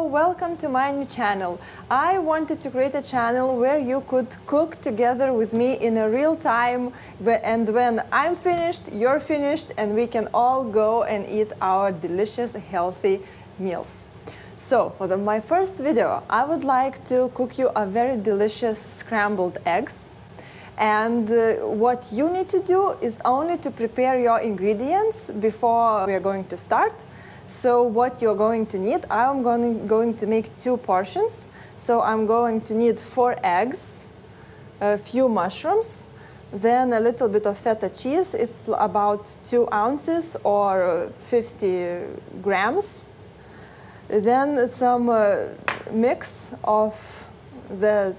Hello, welcome to my new channel. I wanted to create a channel where you could cook together with me in a real time, and when I'm finished, you're finished, and we can all go and eat our delicious, healthy meals. So, for my first video, I would like to cook you a very delicious scrambled eggs. And what you need to do is only to prepare your ingredients before we are going to start. So what you're going to need, I'm going to make 2 portions. So I'm going to need 4 eggs, a few mushrooms, then a little bit of feta cheese. It's about 2 ounces or 50 grams. Then some mix of the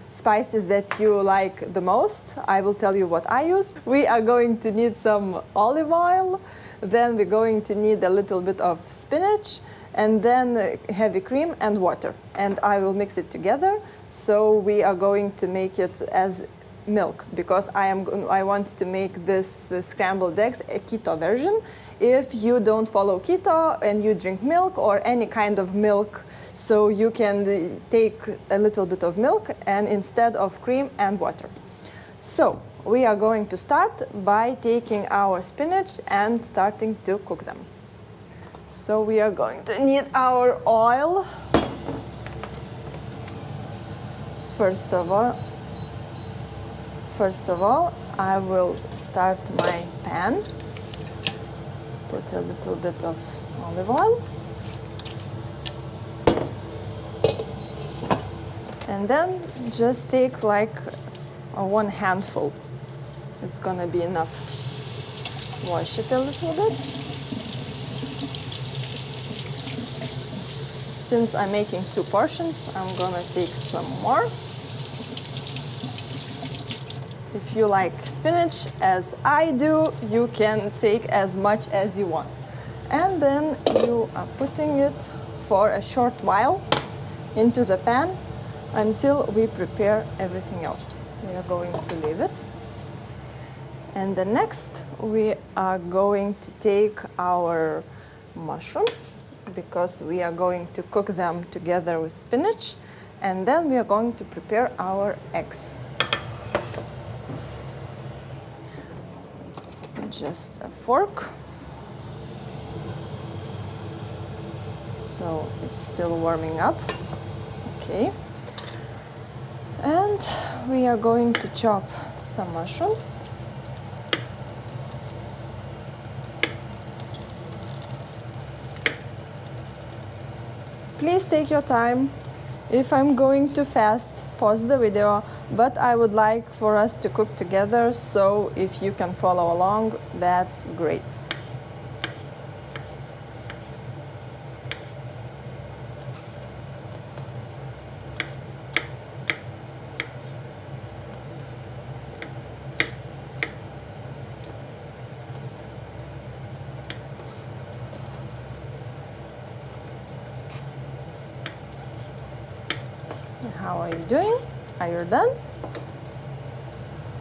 spices that you like the most. I will tell you what I use. We are going to need some olive oil, then we're going to need a little bit of spinach, and then heavy cream and water. And I will mix it together. So we are going to make it as milk, because I want to make this scrambled eggs a keto version. If you don't follow keto and you drink milk or any kind of milk, so you can take a little bit of milk and instead of cream and water. So we are going to start by taking our spinach and starting to cook them. So we are going to need our oil. First of all, I will start my pan. Put a little bit of olive oil. And then just take like 1 handful. It's gonna be enough. Wash it a little bit. Since I'm making 2 portions, I'm gonna take some more. If you like spinach, as I do, you can take as much as you want. And then you are putting it for a short while into the pan until we prepare everything else. We are going to leave it. And the next, we are going to take our mushrooms, because we are going to cook them together with spinach. And then we are going to prepare our eggs. Just a fork. So it's still warming up. Okay. And we are going to chop some mushrooms. Please take your time. If I'm going too fast, pause the video, but I would like for us to cook together, so if you can follow along, that's great. How are you doing? Are you done?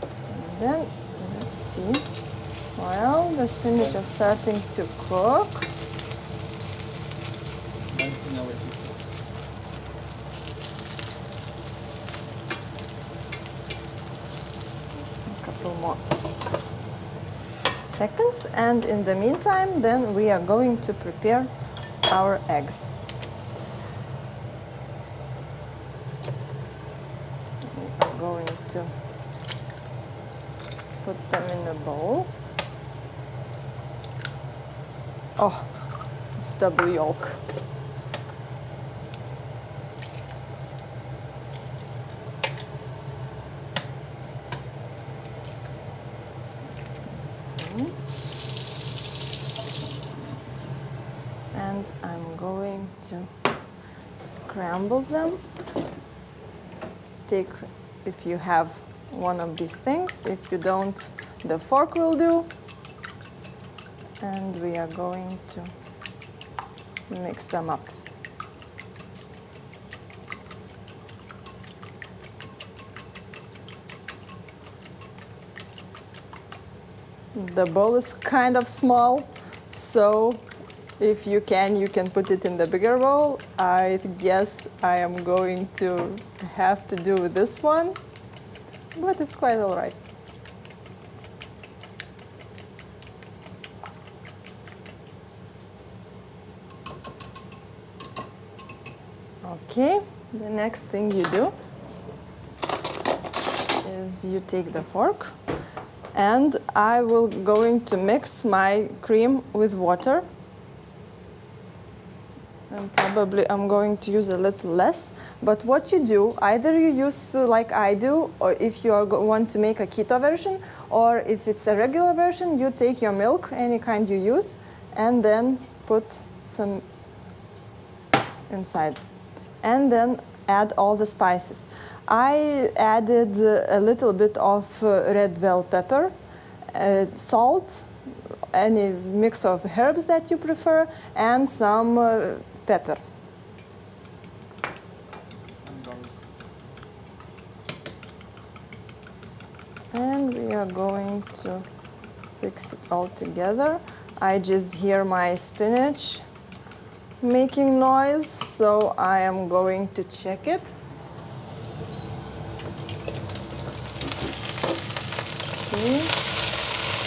And then, let's see. Well, the spinach is starting to cook. A couple more seconds. And in the meantime, then we are going to prepare our eggs. Going to put them in a bowl. Oh, it's double yolk. And I'm going to scramble them. Take, if you have one of these things. If you don't, the fork will do. And we are going to mix them up. The bowl is kind of small, so If you can put it in the bigger bowl. I guess I am going to have to do this one, but it's quite all right. Okay, the next thing you do is you take the fork, and I will going to mix my cream with water. And probably I'm going to use a little less, but what you do, either you use like I do, or if you want to make a keto version, or if it's a regular version, you take your milk, any kind you use, and then put some inside. And then add all the spices. I added a little bit of red bell pepper, salt, any mix of herbs that you prefer, and some pepper. And we are going to fix it all together. I just hear my spinach making noise, so I am going to check it.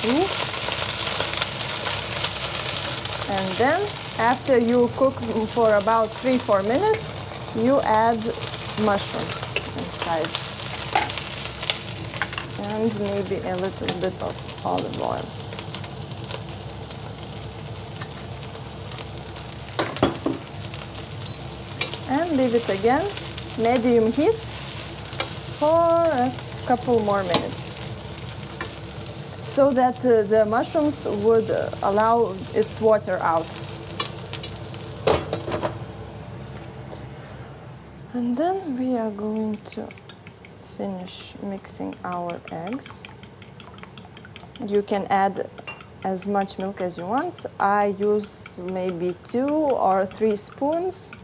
See? And then after you cook for about 3-4 minutes, you add mushrooms inside. And maybe a little bit of olive oil. And leave it again, medium heat, for a couple more minutes, so that the mushrooms would allow its water out. And then we are going to finish mixing our eggs. You can add as much milk as you want. I use maybe 2 or 3 spoons.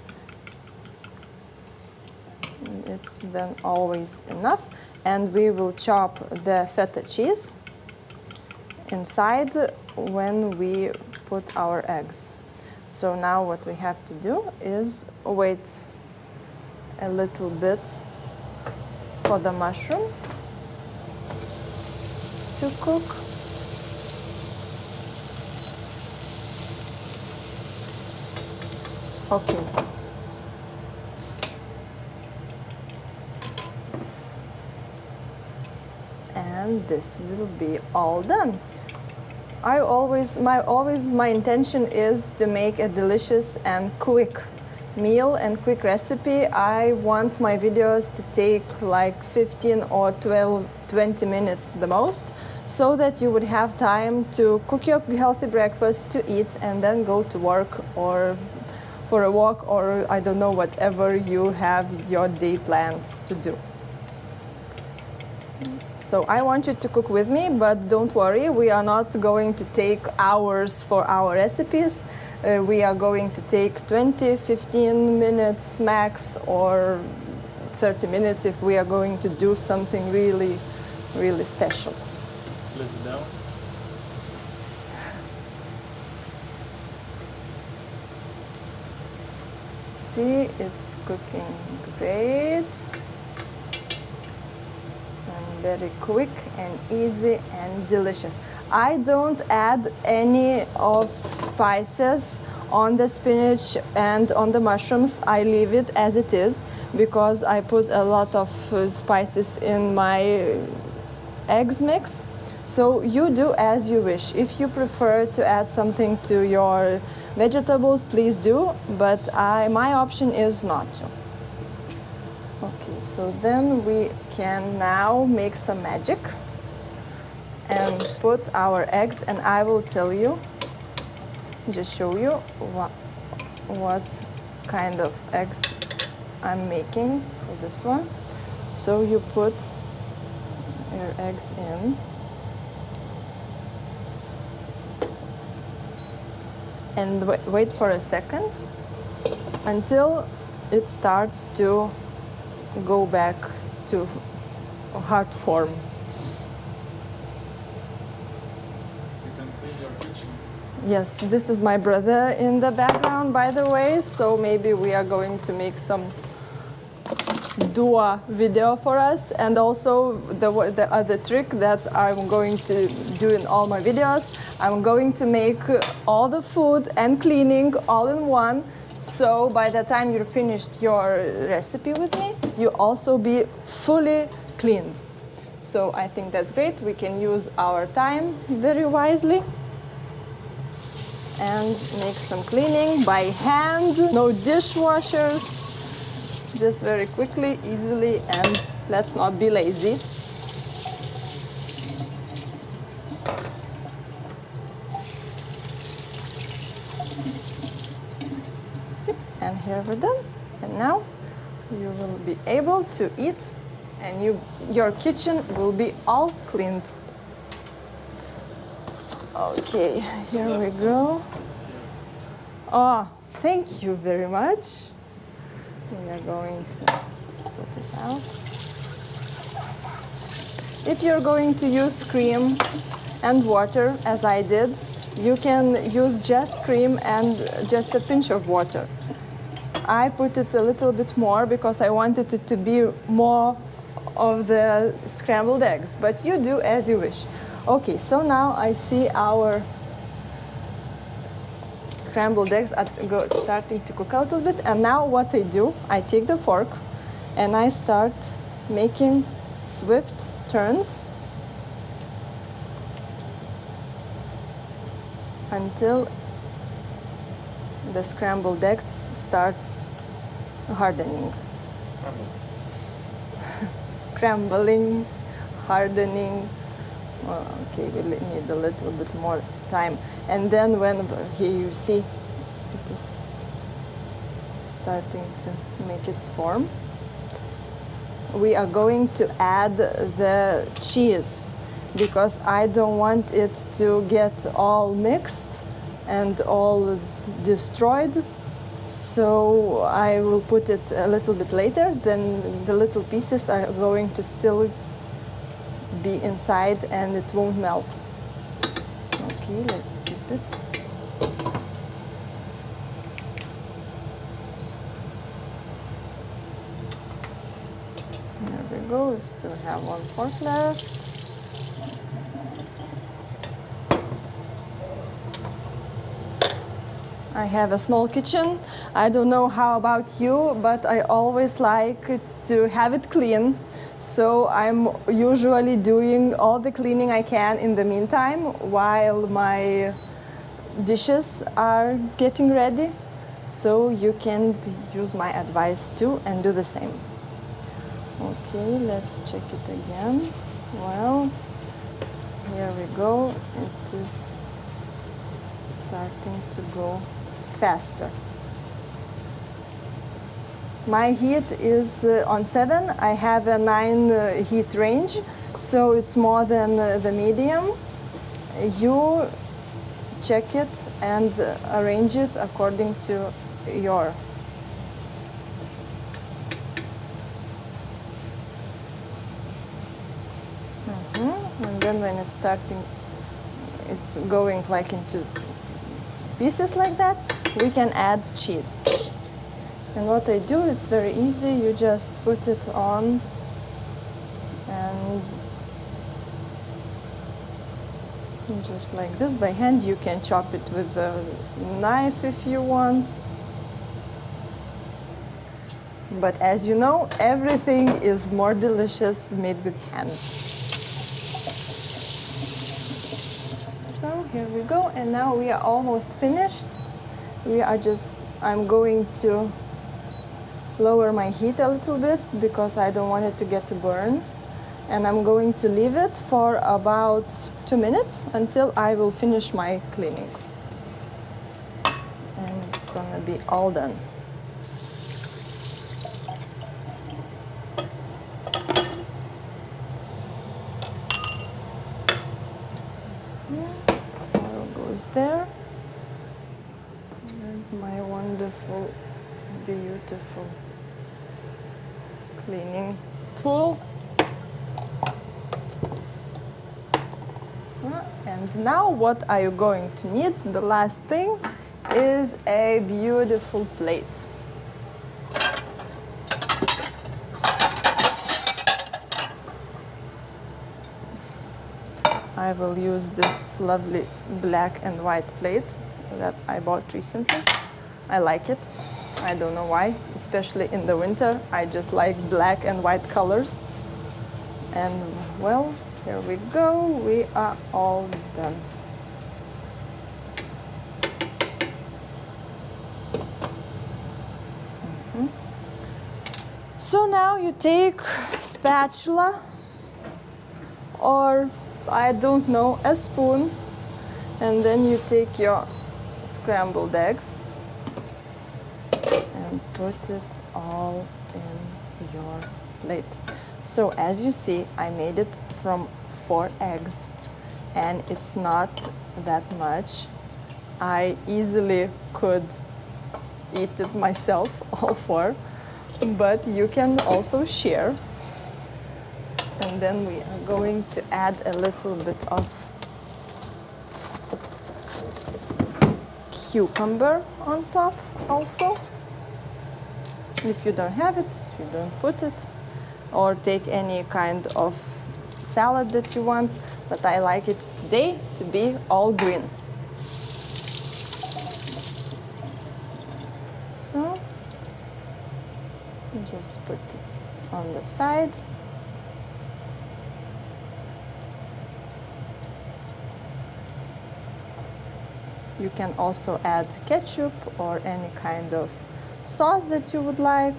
It's then always enough. And we will chop the feta cheese inside when we put our eggs. So now what we have to do is wait a little bit for the mushrooms to cook. Okay. And this will be all done. My intention is to make a delicious and quick meal and quick recipe. I want my videos to take like 15 or 20 minutes the most, so that you would have time to cook your healthy breakfast, to eat, and then go to work or for a walk, or I don't know, whatever you have your day plans to do. So I want you to cook with me, but don't worry, we are not going to take hours for our recipes. We are going to take 20, 15 minutes max, or 30 minutes if we are going to do something really, really special. Let it down. See, it's cooking great. Very quick and easy and delicious. I don't add any of spices on the spinach and on the mushrooms. I leave it as it is because I put a lot of spices in my eggs mix. So you do as you wish. If you prefer to add something to your vegetables, please do, but my option is not to. Okay, so then we can now make some magic and put our eggs, and I will tell you, just show you what kind of eggs I'm making for this one. So you put your eggs in, and wait for a second until it starts to go back to heart form. You can clean your kitchen. Yes, this is my brother in the background, by the way, so maybe we are going to make some duo video for us. And also the other trick that I'm going to do in all my videos, I'm going to make all the food and cleaning all in one. So by the time you're finished your recipe with me, you also be fully cleaned. So I think that's great. We can use our time very wisely and make some cleaning by hand, no dishwashers, just very quickly, easily, and let's not be lazy. And here we're done. And now you will be able to eat, and your kitchen will be all cleaned. Okay, here we go. Oh, thank you very much. We are going to put it out. If you're going to use cream and water, as I did, you can use just cream and just a pinch of water. I put it a little bit more because I wanted it to be more of the scrambled eggs, but you do as you wish. Okay, so now I see our scrambled eggs are starting to cook a little bit, and now what I do, I take the fork and I start making swift turns until the scrambled eggs starts hardening. Scrambling, hardening. Well, okay, we need a little bit more time. And then when here you see it is starting to make its form, we are going to add the cheese because I don't want it to get all mixed and all destroyed. So I will put it a little bit later. Then the little pieces are going to still be inside and it won't melt. Okay, let's keep it. There we go, we still have one fork left. I have a small kitchen. I don't know how about you, but I always like to have it clean. So I'm usually doing all the cleaning I can in the meantime while my dishes are getting ready. So you can use my advice too and do the same. Okay, let's check it again. Well, here we go. It is starting to go faster. My heat is on 7. I have a 9 heat range, so it's more than the medium. You check it and arrange it according to your. And then when it's starting, it's going like into pieces like that, we can add cheese. And what I do, it's very easy. You just put it on and just like this by hand. You can chop it with a knife if you want. But as you know, everything is more delicious made with hands. So here we go, and now we are almost finished. I'm going to lower my heat a little bit because I don't want it to get to burn. And I'm going to leave it for about 2 minutes until I will finish my cleaning. And it's gonna be all done. Oil goes there. There's my wonderful, beautiful cleaning tool. And And now what are you going to need? The last thing is a beautiful plate. I will use this lovely black and white plate that I bought recently. I like it. I don't know why, especially in the winter. I just like black and white colors. And well, here we go. We are all done. So now you take spatula or I don't know, a spoon, and then you take your scrambled eggs and put it all in your plate. So as you see, I made it from 4 eggs and it's not that much. I easily could eat it myself, all 4, but you can also share. And then we are going to add a little bit of cucumber on top also. If you don't have it, you don't put it. Or take any kind of salad that you want, but I like it today to be all green. So, just put it on the side. You can also add ketchup or any kind of sauce that you would like.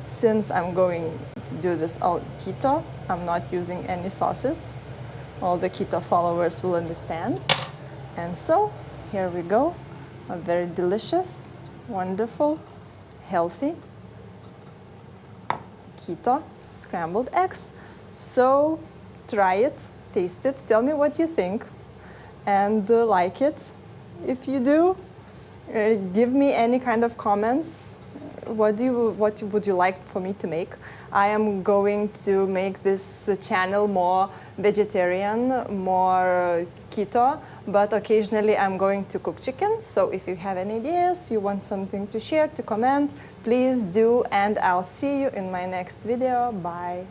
Since I'm going to do this all keto, I'm not using any sauces. All the keto followers will understand. And so, here we go. A very delicious, wonderful, healthy keto scrambled eggs. So, try it, taste it, tell me what you think, and like it. If you do, give me any kind of comments. What would you like for me to make? I am going to make this channel more vegetarian, more keto, but occasionally I'm going to cook chicken. So if you have any ideas, you want something to share, to comment, please do, and I'll see you in my next video. Bye.